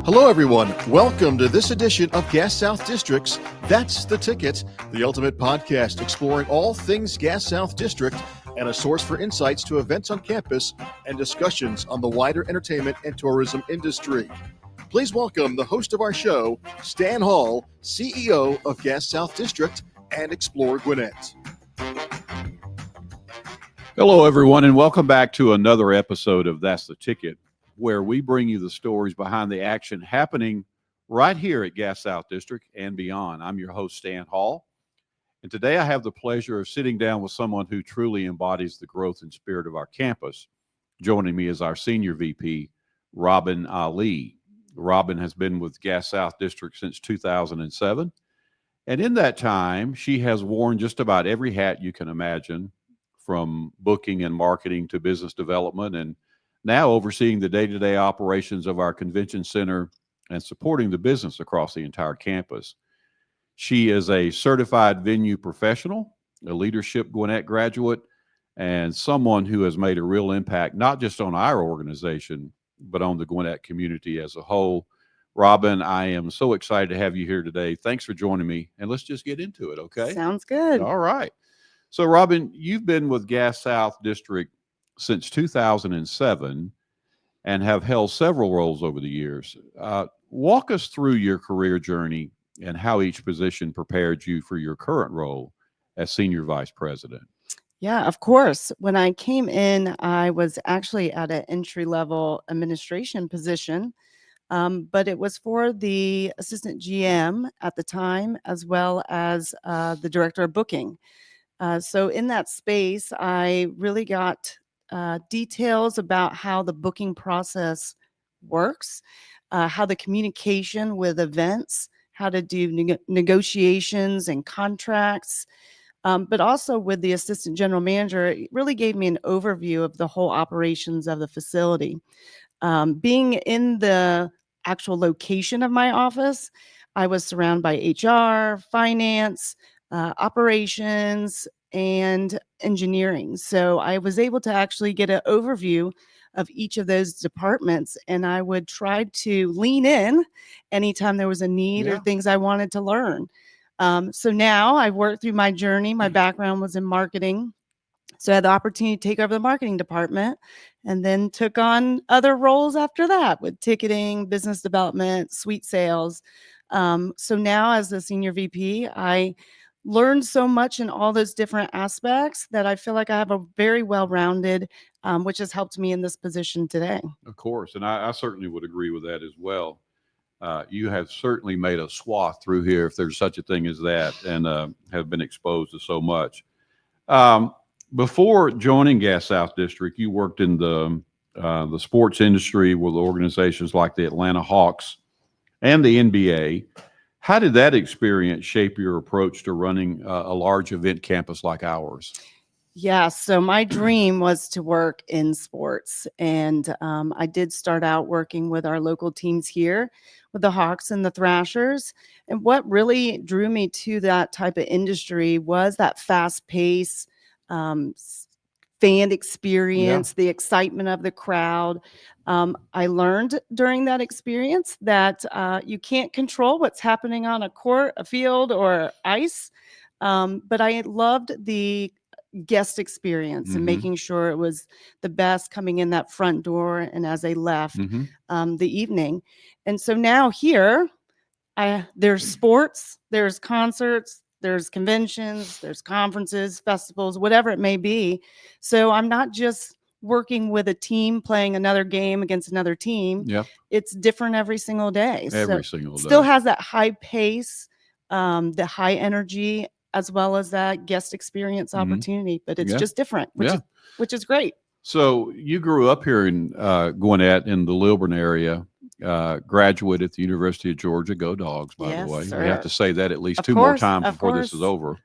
Hello, everyone. Welcome to this edition of Gas South District's That's the Ticket, the ultimate podcast exploring all things Gas South District and a source for insights to events on campus and discussions on the wider entertainment and tourism industry. Please welcome the host of our show, Stan Hall, CEO of Gas South District and Explore Gwinnett. Hello, everyone, and welcome back to another episode of That's the Ticket, where we bring you the stories behind the action happening right here at Gas South District and beyond. I'm your host, Stan Hall, and today I have the pleasure of sitting down with someone who truly embodies the growth and spirit of our campus. Joining me is our Senior VP, Robyn Ali. Robyn has been with Gas South District since 2007, and in that time, she has worn just about every hat you can imagine, from booking and marketing to business development, and now overseeing the day-to-day operations of our convention center and supporting the business across the entire campus. She is a certified venue professional, a leadership Gwinnett graduate, and someone who has made a real impact, not just on our organization, but on the Gwinnett community as a whole. Robyn, I am so excited to have you here today. Thanks for joining me, and let's just get into it, okay? Sounds good. All right. So, Robyn, you've been with Gas South District since 2007 and have held several roles over the years. Walk us through your career journey and how each position prepared you for your current role as Senior Vice President. Yeah, of course. When I came in, I was actually at an entry-level administration position, but it was for the assistant GM at the time, as well as the director of booking. So in that space, I really got details about how the booking process works, how the communication with events, how to do negotiations and contracts, but also with the assistant general manager, it really gave me an overview of the whole operations of the facility. Being in the actual location of my office, I was surrounded by HR, finance, operations, and engineering. So I was able to actually get an overview of each of those departments, and I would try to lean in anytime there was a need or things I wanted to learn. So now I've worked through my journey. My background was in marketing. So I had the opportunity to take over the marketing department and then took on other roles after that with ticketing, business development, suite sales. So now as the Senior VP, I learned so much in all those different aspects that I feel like I have a very well-rounded, which has helped me in this position today. Of course, and I certainly would agree with that as well. You have certainly made a swath through here, if there's such a thing as that, and have been exposed to so much. Before joining Gas South District, you worked in the sports industry with organizations like the Atlanta Hawks and the NBA. How did that experience shape your approach to running a large event campus like ours? Yeah, so my dream was to work in sports, and I did start out working with our local teams here with the Hawks and the Thrashers. And what really drew me to that type of industry was that fast pace, fan experience, the excitement of the crowd. I learned during that experience that you can't control what's happening on a court, a field, or ice. But I loved the guest experience and making sure it was the best coming in that front door and as they left the evening. And so now here, there's sports, there's concerts, there's conventions, there's conferences, festivals, whatever it may be. So I'm not just working with a team playing another game against another team. It's different every single day. Every single day. Still has that high pace, the high energy, as well as that guest experience opportunity, but it's just different, which is great. So you grew up here in Gwinnett in the Lilburn area, graduate at the University of Georgia. Go Dogs, by the way. Sir. We have to say that at least two more times before this is over.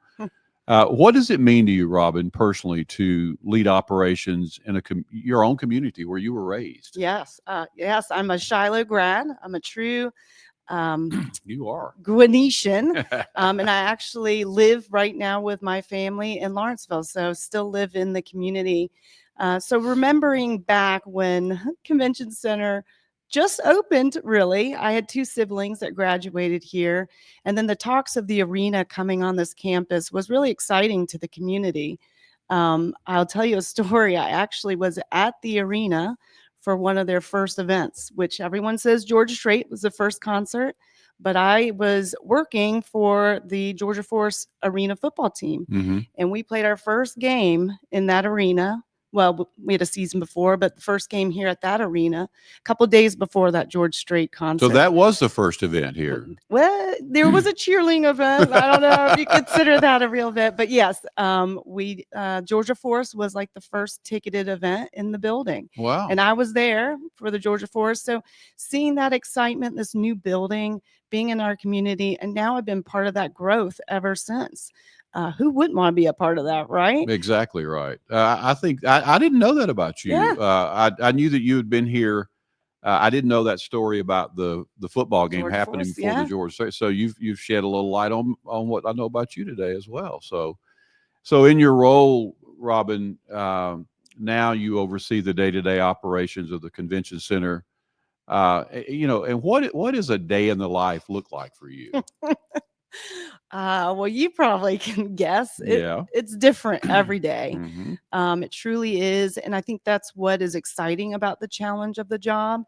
What does it mean to you, Robyn, personally, to lead operations in your own community where you were raised? Yes. I'm a Shiloh grad. I'm a true You are Gwinnetian, and I actually live right now with my family in Lawrenceville, so still live in the community. So remembering back when Convention Center just opened, really. I had 2 siblings that graduated here. And then the talks of the arena coming on this campus was really exciting to the community. I'll tell you a story. I actually was at the arena for one of their first events, which everyone says Georgia Strait was the first concert, but I was working for the Georgia Force arena football team. Mm-hmm. And we played our first game in that arena. Well, we had a season before, but the first game here at that arena, a couple of days before that George Strait concert. So that was the first event here. Well, there was a cheerleading event. I don't know if you consider that a real event, but yes, Georgia Force was like the first ticketed event in the building. Wow. And I was there for the Georgia Force. So seeing that excitement, this new building, being in our community, and now I've been part of that growth ever since. Who wouldn't want to be a part of that, right? Exactly right. I think I didn't know that about you. Yeah. I knew that you had been here. I didn't know that story about the football game Georgia happening Force, before yeah. the Georgia State. So you've shed a little light on what I know about you today as well. So in your role, Robyn, now you oversee the day-to-day operations of the convention center. And what does a day in the life look like for you? Well, you probably can guess. Yeah. It's different every day. Mm-hmm. It truly is. And I think that's what is exciting about the challenge of the job.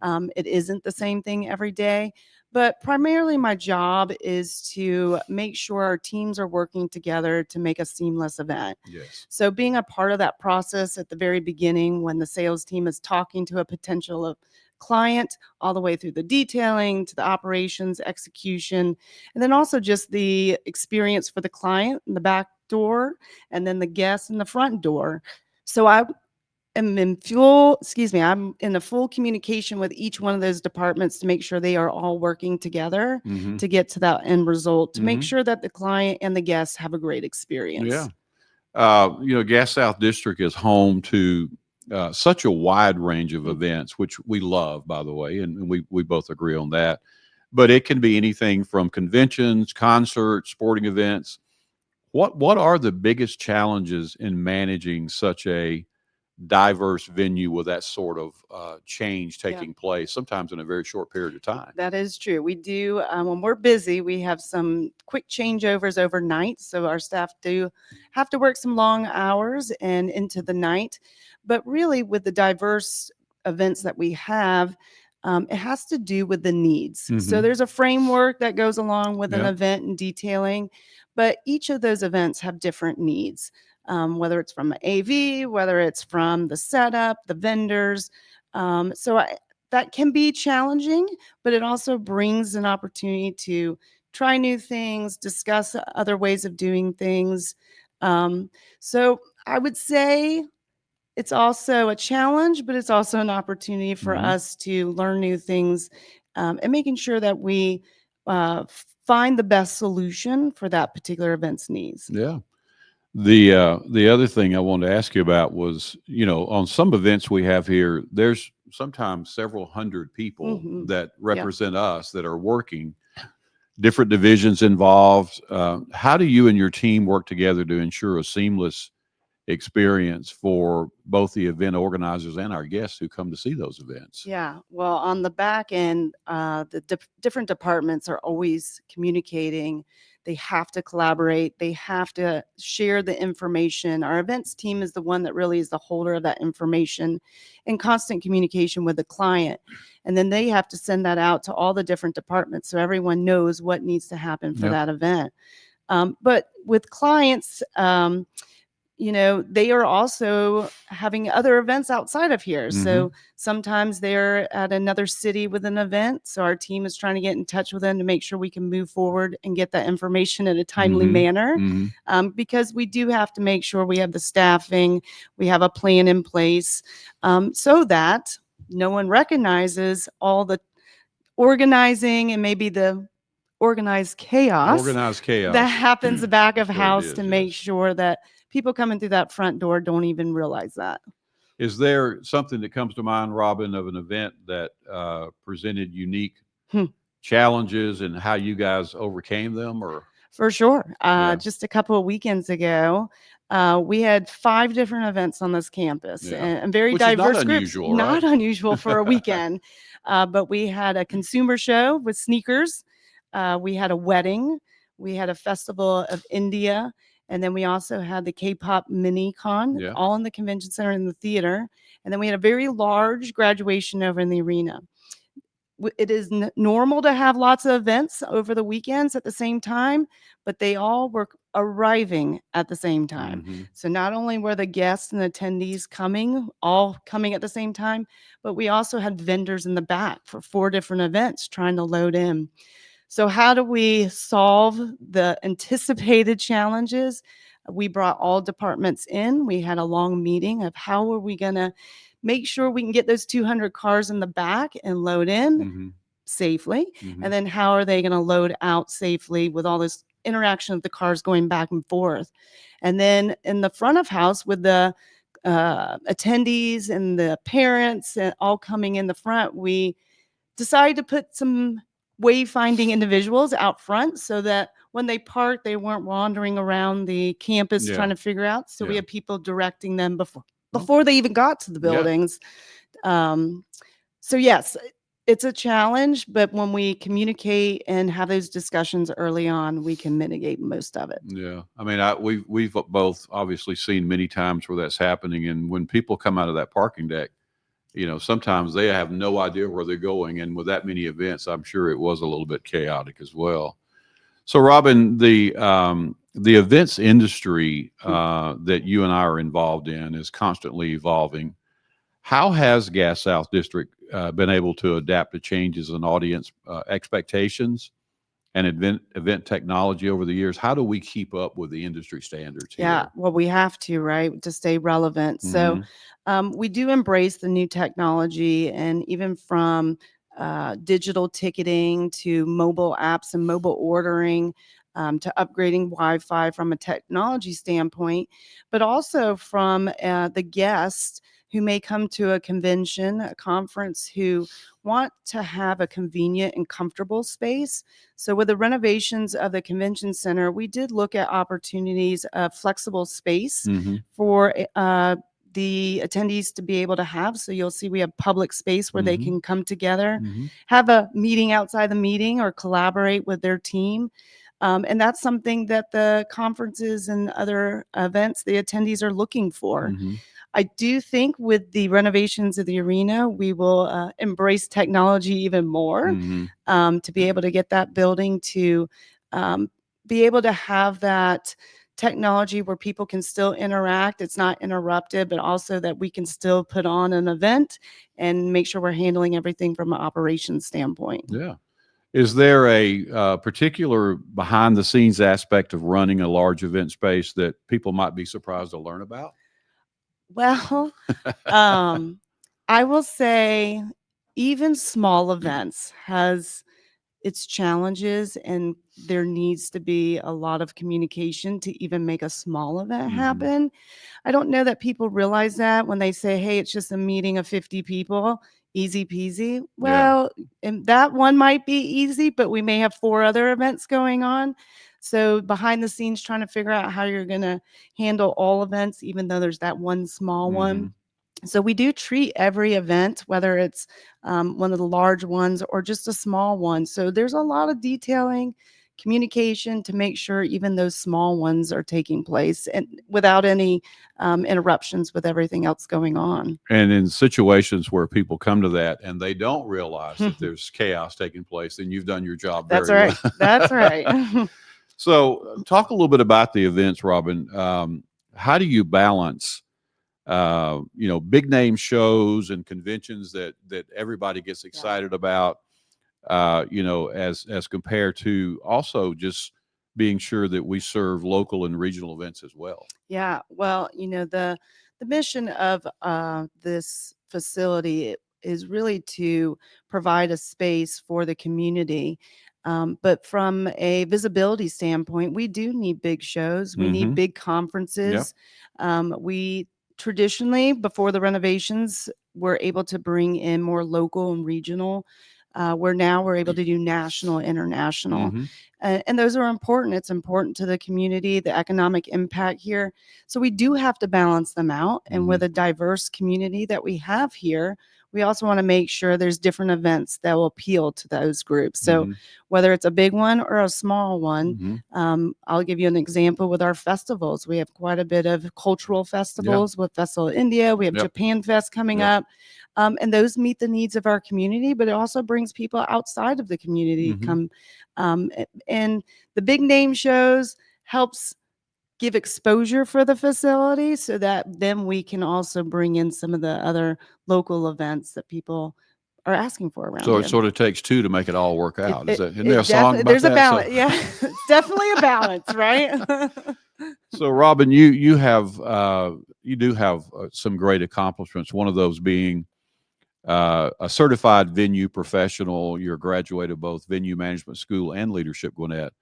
Mm-hmm. It isn't the same thing every day. But primarily, my job is to make sure our teams are working together to make a seamless event. Yes. So, being a part of that process at the very beginning, when the sales team is talking to a potential client, all the way through the detailing to the operations, execution, and then also just the experience for the client in the back door, and then the guests in the front door. So, I'm in the full communication with each one of those departments to make sure they are all working together Mm-hmm. to get to that end result, to make Mm-hmm. sure that the client and the guests have a great experience. Yeah. Gas South District is home to such a wide range of events, which we love, by the way, and we both agree on that. But it can be anything from conventions, concerts, sporting events. What are the biggest challenges in managing such a diverse venue with that sort of change taking place, sometimes in a very short period of time? That is true. We do, when we're busy, we have some quick changeovers overnight. So our staff do have to work some long hours and into the night. But really, with the diverse events that we have, it has to do with the needs. Mm-hmm. So there's a framework that goes along with an Yeah. event and detailing, but each of those events have different needs. Whether it's from AV, whether it's from the setup, the vendors. That can be challenging, but it also brings an opportunity to try new things, discuss other ways of doing things. So I would say it's also a challenge, but it's also an opportunity for Mm-hmm. us to learn new things, and making sure that we find the best solution for that particular event's needs. Yeah. The other thing I wanted to ask you about was, on some events we have here, there's sometimes several hundred people Mhm. that represent us that are working, different divisions involved. How do you and your team work together to ensure a seamless experience for both the event organizers and our guests who come to see those events? Yeah, well, on the back end, the different departments are always communicating. They have to collaborate. They have to share the information. Our events team is the one that really is the holder of that information, in constant communication with the client. And then they have to send that out to all the different departments so everyone knows what needs to happen for Yep. that event. But with clients, they are also having other events outside of here. Mm-hmm. So sometimes they're at another city with an event. So our team is trying to get in touch with them to make sure we can move forward and get that information in a timely Mm-hmm. manner. Mm-hmm. Because we do have to make sure we have the staffing, we have a plan in place, so that no one recognizes all the organizing and maybe the organized chaos that happens the back of That's what it house is, to make yes. sure that people coming through that front door don't even realize that. Is there something that comes to mind, Robyn, of an event that presented unique Hmm. challenges and how you guys overcame them? Or For sure. Yeah. Just a couple of weekends ago, We had 5 different events on this campus, Yeah. and very Which is not diverse groups. unusual, Not right? unusual for a weekend. But we had a consumer show with sneakers. We had a wedding. We had a festival of India. And then we also had the K-pop mini con, Yeah. all in the convention center in the theater. And then we had a very large graduation over in the arena. It is normal to have lots of events over the weekends at the same time, but they all were arriving at the same time. Mm-hmm. So not only were the guests and attendees all coming at the same time, but we also had vendors in the back for 4 different events trying to load in. So how do we solve the anticipated challenges? We brought all departments in. We had a long meeting of how are we going to make sure we can get those 200 cars in the back and load in Mm-hmm. safely. Mm-hmm. And then how are they going to load out safely with all this interaction of the cars going back and forth? And then in the front of house with the attendees and the parents and all coming in the front, we decided to put some wayfinding individuals out front so that when they parked, they weren't wandering around the campus Yeah. trying to figure out. So we Yeah. had people directing them before they even got to the Yeah. buildings. So yes, it's a challenge, but when we communicate and have those discussions early on, we can mitigate most of it. Yeah, I mean, we've both obviously seen many times where that's happening, and when people come out of that parking deck, sometimes they have no idea where they're going, and with that many events, I'm sure it was a little bit chaotic as well. So, Robyn, the events industry that you and I are involved in is constantly evolving. How has Gas South District been able to adapt to changes in audience expectations and event technology over the years? How do we keep up with the industry standards Yeah, here? well, we have to, right, to stay relevant. So Hmm. we do embrace the new technology, and even from digital ticketing to mobile apps and mobile ordering, to upgrading Wi-Fi from a technology standpoint, but also from the guests who may come to a convention, a conference, who want to have a convenient and comfortable space. So with the renovations of the convention center, we did look at opportunities of flexible space Hmm. for the attendees to be able to have. So you'll see we have public space where they Hmm. can come together, Hmm. have a meeting outside the meeting, or collaborate with their team. And that's something that the conferences and other events, the attendees are looking for. Hmm. I do think with the renovations of the arena, we will embrace technology even more, Hmm. to be able to get that building to um, be able to have that technology where people can still interact. It's not interrupted, but also that we can still put on an event and make sure we're handling everything from an operations standpoint. Yeah. Is there a particular behind the scenes aspect of running a large event space that people might be surprised to learn about? Well, I will say even small events has its challenges, and there needs to be a lot of communication to even make a small event Hmm. happen. I don't know that people realize that when they say, hey, it's just a meeting of 50 people, easy peasy. Yeah. Well, and that one might be easy, but we may have 4 other events going on. So behind the scenes, trying to figure out how you're going to handle all events, even though there's that one small one. Hmm. So we do treat every event, whether it's one of the large ones or just a small one. So there's a lot of detailing, communication to make sure even those small ones are taking place and without any interruptions with everything else going on. And in situations where people come to that and they don't realize that there's chaos taking place, then you've done your job That's very well. right. That's right. So, talk a little bit about the events, Robyn. How do you balance, big name shows and conventions that everybody gets excited about, as compared to also just being sure that we serve local and regional events as well? Yeah, well, the mission of this facility is really to provide a space for the community. But from a visibility standpoint, we do need big shows. We need Mm-hmm. big Yep. conferences. We traditionally, before the renovations, were able to bring in more local and regional where now we're able to do national, international. Mhm. And those are important. It's important to the community, the economic impact here. So we do have to balance them out. And with a diverse community that we have here, we also want to make sure there's different events that will appeal to those groups. So whether it's a big one or a small one, I'll give you an example with our festivals. We have quite a bit of cultural festivals with Festival of India. We have Japan Fest coming up. And those meet the needs of our community, but it also brings people outside of the community to come. And the big name shows helps give exposure for the facility so that then we can also bring in some of the other local events that people are asking for around So here. it sort of takes two to make it all work out. Isn't there a It song about there's that? a balance. Yeah, it's definitely a balance, right? So Robyn, you do have some great accomplishments. One of those being a certified venue professional. You're a graduate of both venue management school and leadership Gwinnett.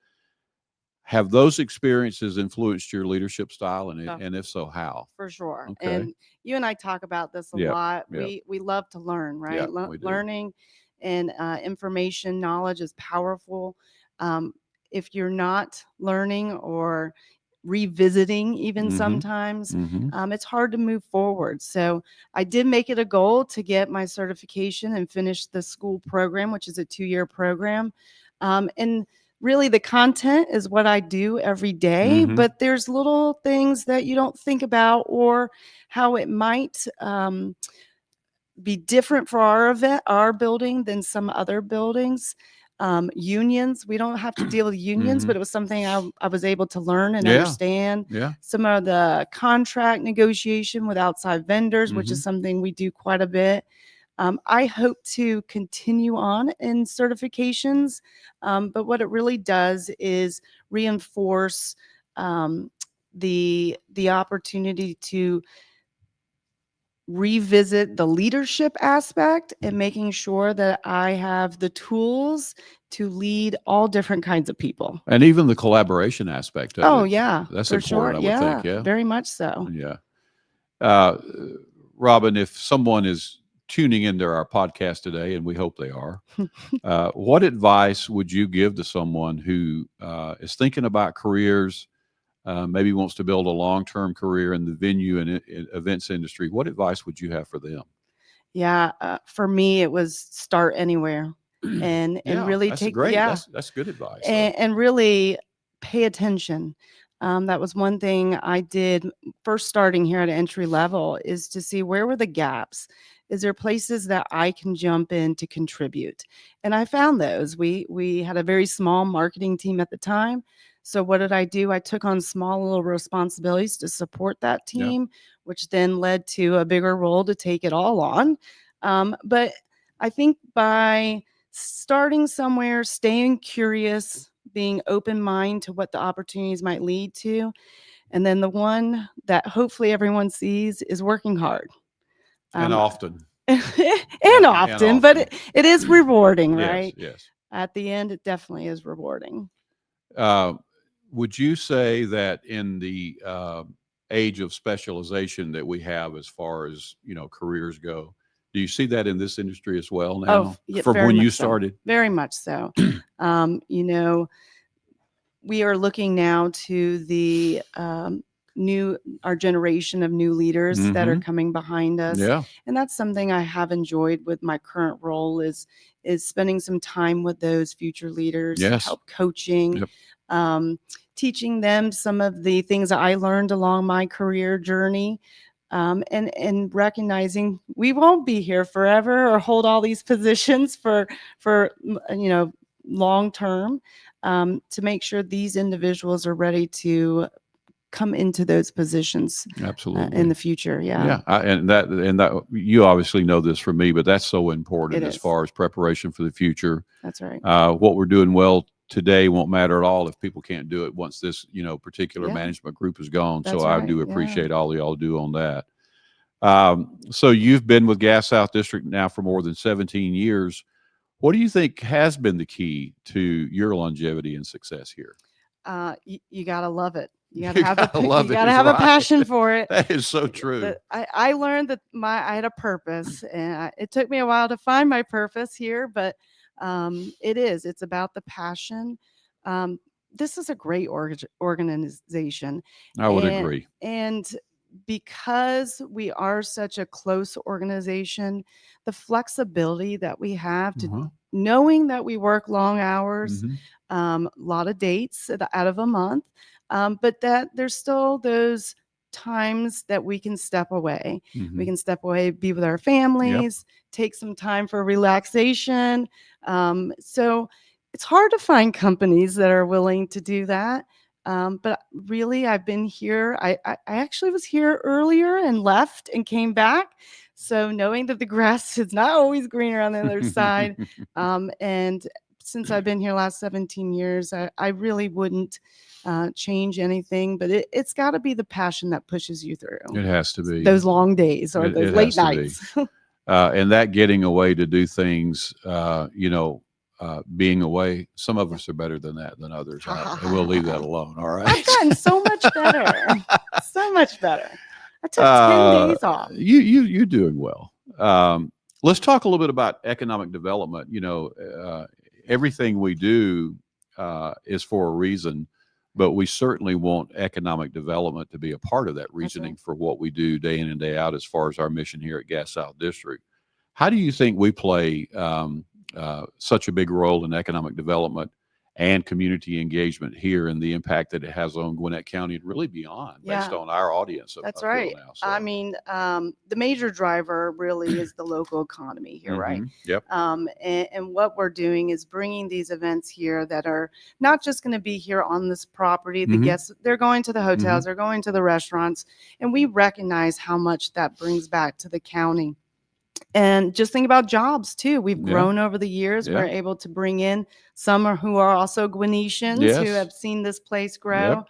Have those experiences influenced your leadership style, and if so, how? For sure. Okay. And you and I talk about this a Yep, lot. yep. We love to learn, right? Yeah, we do. Learning and information, knowledge is powerful. If you're not learning or revisiting, even sometimes, it's hard to move forward. So I did make it a goal to get my certification and finish the school program, which is a 2-year program. And really the content is what I do every day, but there's little things that you don't think about or how it might be different for our building than some other buildings. Unions, we don't have to deal with unions, but it was something I was able to learn and understand. Some of the contract negotiation with outside vendors, which is something we do quite a bit. I hope to continue on in certifications, but what it really does is reinforce the opportunity to revisit the leadership aspect and making sure that I have the tools to lead all different kinds of people. And even the collaboration aspect of it. Oh yeah, That's for important, sure. I would think. Yeah, Very much so. yeah. Robyn, if someone is tuning into our podcast today, and we hope they are, what advice would you give to someone who is thinking about careers, maybe wants to build a long-term career in the venue and events industry? What advice would you have for them? Yeah, for me, it was start anywhere, and really that's take great. That's good advice. and really pay attention. That was one thing I did first starting here at entry level, is to see where were the gaps. Is there places that I can jump in to contribute? And I found those. We had a very small marketing team at the time. So what did I do? I took on small little responsibilities to support that team, which then led to a bigger role to take it all on. But I think by starting somewhere, staying curious, being open mind to what the opportunities might lead to, and then the one that hopefully everyone sees is working hard. And often. and often, but it is rewarding, right? Yes. At the end, it definitely is rewarding. Would you say that in the age of specialization that we have as far as, careers go, do you see that in this industry as well now? From when you started? Very much so. We are looking now to the our generation of new leaders that are coming behind us. And that's something I have enjoyed with my current role is spending some time with those future leaders, help coaching, teaching them some of the things that I learned along my career journey. And recognizing we won't be here forever or hold all these positions for long term, to make sure these individuals are ready to come into those positions absolutely in the future. And that you obviously know this from me, but that's so important as far as preparation for the future. That's right. What we're doing well today won't matter at all if people can't do it once this particular management group is gone. That's so right. I do appreciate all y'all do on that. So you've been with Gas South District now for more than 17 years. What do you think has been the key to your longevity and success here? You gotta love it. You gotta have a passion for it. That is so true. I learned that I had a purpose, and it took me a while to find my purpose here, but It is. It's about the passion. Um, this is a great organization, I would and agree. because we are such a close organization, the flexibility that we have to Uh-huh. knowing that we work long hours, Mhm. a lot of dates out of a month, but that there's still those times that we can step away. We Mhm. can step away, be with our Yep. families, take some time for relaxation. So it's hard to find companies that are willing to do that. But really, I've been here. I actually was here earlier and left and came back. So knowing that the grass is not always greener on the other side, and since I've been here last 17 years, I really wouldn't change anything. But it's got to be the passion that pushes you through It has to be. those long days or those It late has to be. nights. And that getting away to do things, being away, some of us are better than that than others. And we'll leave that alone. All right. I've gotten so much better. So much better. I took 10 days off. You're doing well. Let's talk a little bit about economic development. Everything we do is for a reason, but we certainly want economic development to be a part of that reasoning for what we do day in and day out as far as our mission here at Gas South District. How do you think we play such a big role in economic development and community engagement here and the impact that it has on Gwinnett County and really beyond based on our audience? That's up right. now, I mean, the major driver really is the local economy here, right? Yep. And what we're doing is bringing these events here that are not just going to be here on this property. The guests, they're going to the hotels, they're going to the restaurants, and we recognize how much that brings back to the county. And just think about jobs too. We've grown over the years. We're able to bring in some who are also Gwinnetians who have seen this place grow.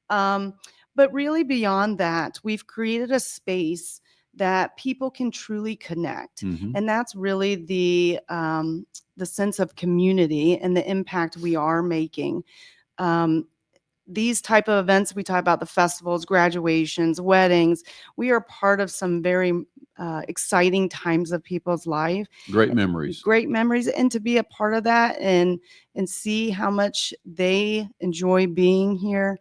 But really beyond that, we've created a space that people can truly connect. And that's really the sense of community and the impact we are making. These type of events, we talk about the festivals, graduations, weddings. We are part of some very exciting times of people's life. Great memories. Great memories. And to be a part of that and see how much they enjoy being here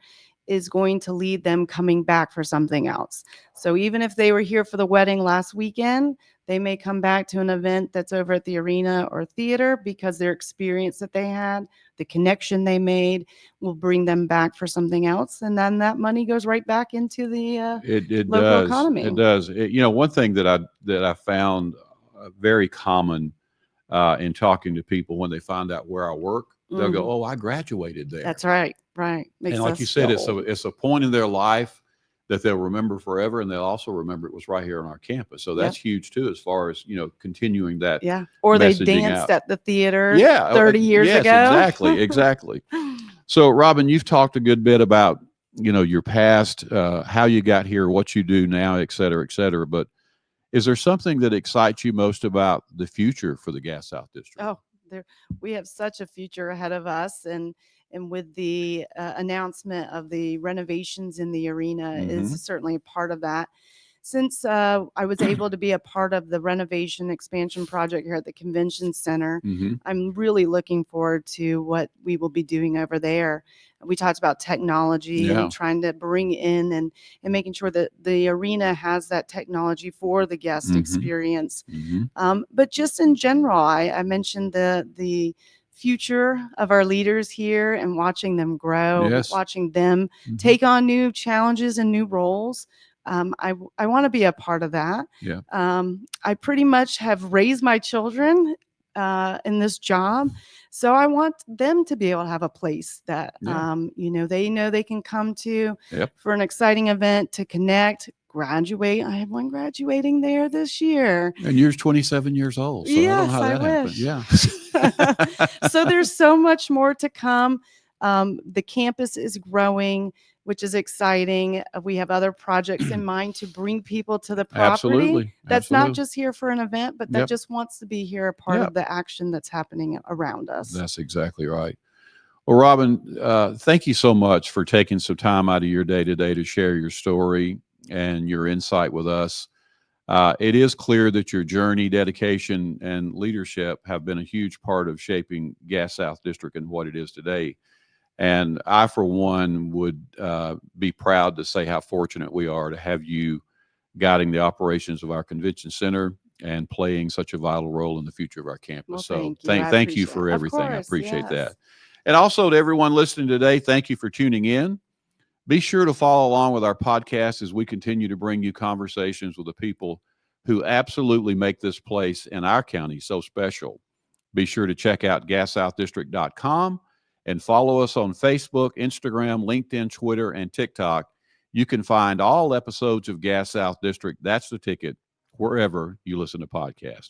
is going to lead them coming back for something else. So even if they were here for the wedding last weekend, they may come back to an event that's over at the arena or theater because their experience that they had, the connection they made will bring them back for something else. And then that money goes right back into the local economy. It does. One thing that I found very common in talking to people when they find out where I work, they'll go, "Oh, I graduated there." That's right. Right. And like you said, it's a point in their life that they'll remember forever, and they'll also remember it was right here on our campus. So that's huge too, as far as continuing that. Yeah. Or they messaging danced out. at the theater 30 years ago. Exactly. So Robyn, you've talked a good bit about your past, how you got here, what you do now, et cetera, et cetera. But is there something that excites you most about the future for the Gas South District? Oh, we have such a future ahead of us, and with the announcement of the renovations in the arena is certainly a part of that. Since I was able to be a part of the renovation expansion project here at the convention center, I'm really looking forward to what we will be doing over there. We talked about technology and trying to bring in and making sure that the arena has that technology for the guest experience. But just in general, I mentioned the future of our leaders here and watching them grow, watching them take on new challenges and new roles. I want to be a part of that. I pretty much have raised my children in this job. So I want them to be able to have a place that, they know they can come to for an exciting event, to connect, graduate. I have one graduating there this year. And you're 27 years old. So yes, I don't know how that wish. happened. Yeah. So there's so much more to come. The campus is growing, which is exciting. We have other projects in mind to bring people to the property. Absolutely. That's not just here for an event, but that just wants to be here, a part of the action that's happening around us. That's exactly right. Well, Robyn, thank you so much for taking some time out of your day today to share your story and your insight with us. It is clear that your journey, dedication, and leadership have been a huge part of shaping Gas South District and what it is today. And I, for one, would be proud to say how fortunate we are to have you guiding the operations of our convention center and playing such a vital role in the future of our campus. Well, So thank you. I thank you appreciate for it. Of everything. I course, appreciate yes. that. And also to everyone listening today, thank you for tuning in. Be sure to follow along with our podcast as we continue to bring you conversations with the people who absolutely make this place in our county so special. Be sure to check out gassouthdistrict.com and follow us on Facebook, Instagram, LinkedIn, Twitter, and TikTok. You can find all episodes of Gas South District, That's the Ticket, wherever you listen to podcasts.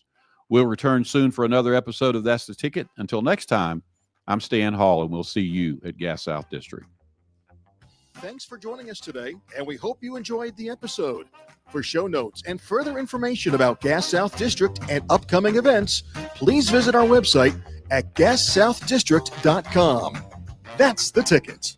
We'll return soon for another episode of That's the Ticket. Until next time, I'm Stan Hall, and we'll see you at Gas South District. Thanks for joining us today, and we hope you enjoyed the episode. For show notes and further information about Gas South District and upcoming events, please visit our website at gassouthdistrict.com. That's the ticket.